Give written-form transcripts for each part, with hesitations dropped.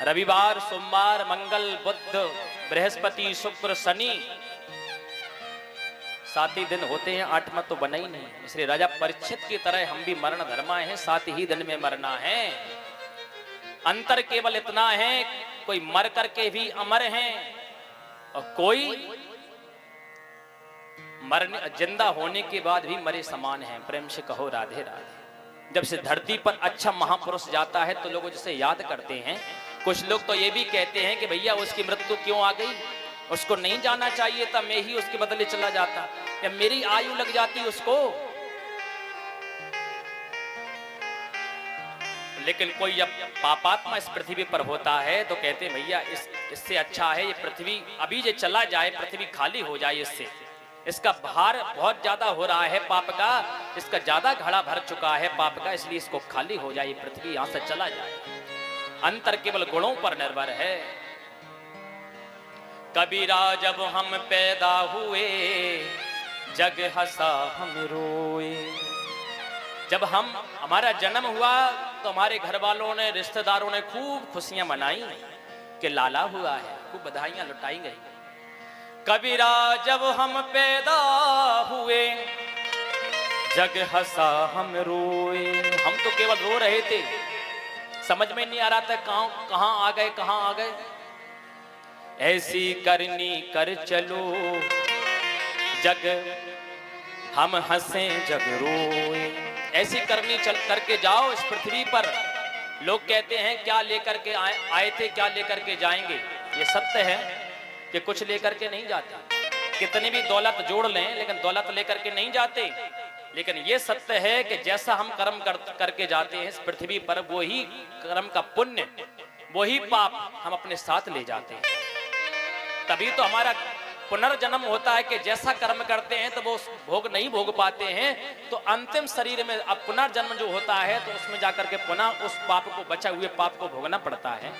रविवार, सोमवार, मंगल, बुध, बृहस्पति, शुक्र, शनि 7 ही दिन होते हैं, 8वां तो बना ही नहीं। इसलिए राजा परीक्षित की तरह हम भी मरण धर्मा है, 7 ही दिन में मरना है। अंतर केवल इतना है, कोई मर करके भी अमर हैं और कोई मरने जिंदा होने के बाद भी मरे समान हैं। प्रेम से कहो राधे राधे। जब से धरती पर अच्छा महापुरुष जाता है तो लोग जिसे याद करते हैं। कुछ लोग तो ये भी कहते हैं कि भैया उसकी मृत्यु क्यों आ गई, उसको नहीं जाना चाहिए था, मैं ही उसके बदले चला जाता, या मेरी आयु लग जाती उसको। लेकिन कोई जब पापात्मा इस पृथ्वी पर होता है तो कहते हैं भैया इससे अच्छा है ये पृथ्वी अभी जो चला जाए, पृथ्वी खाली हो जाए, इससे इसका भार बहुत ज्यादा हो रहा है पाप का, इसका ज्यादा घड़ा भर चुका है पाप का, इसलिए इसको खाली हो जाए, पृथ्वी यहां से चला जाए। अंतर केवल गुणों पर निर्भर है। कबीरा जब हम पैदा हुए जग हंसा हम रोए। जब हमारा जन्म हुआ तो हमारे घर वालों ने, रिश्तेदारों ने खूब खुशियां मनाई कि लाला हुआ है, खूब बधाइयां लुटाई गई। कबीरा जब हम पैदा हुए जग हंसा हम रोए। हम तो केवल रो रहे थे, समझ में नहीं आ रहा था कहां आ गए, कहां आ गए। ऐसी करनी कर चलो जग हम हंसे जग रोए। ऐसी करनी चल करके जाओ इस पृथ्वी पर। लोग कहते हैं क्या लेकर के आए थे, क्या लेकर के जाएंगे। ये सत्य है कि कुछ लेकर के नहीं जाते, कितनी भी दौलत जोड़ लें लेकिन दौलत लेकर के नहीं जाते। लेकिन ये सत्य है कि जैसा हम कर्म करके जाते हैं इस पृथ्वी पर, वो ही कर्म का पुण्य, वही पाप हम अपने साथ ले जाते हैं। तभी तो हमारा पुनर्जन्म होता है कि जैसा कर्म करते हैं तो वो भोग नहीं भोग पाते हैं, तो अंतिम शरीर में अब पुनर्जन्म जो होता है तो उसमें जाकर के पुनः उस पाप को, बचा हुए पाप को भोगना पड़ता है।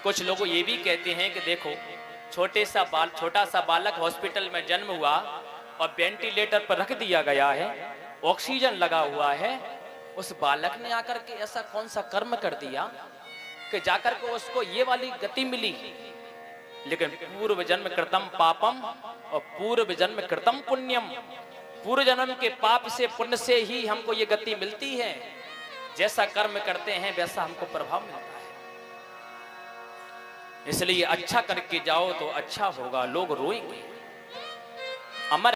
कुछ लोग ये भी कहते हैं कि देखो छोटा सा बालक हॉस्पिटल में जन्म हुआ और वेंटिलेटर पर रख दिया गया है, ऑक्सीजन लगा हुआ है, उस बालक ने आकर के ऐसा कौन सा कर्म कर दिया कि जाकर के उसको ये वाली गति मिली। लेकिन पूर्व जन्म कृतम पापम और पूर्व जन्म कृतम पुण्यम, पूर्व जन्म के पाप से, पुण्य से ही हमको ये गति मिलती है। जैसा कर्म करते हैं वैसा हमको प्रभाव मिलता है। इसलिए अच्छा करके जाओ तो अच्छा होगा, लोग रोएंगे। अमर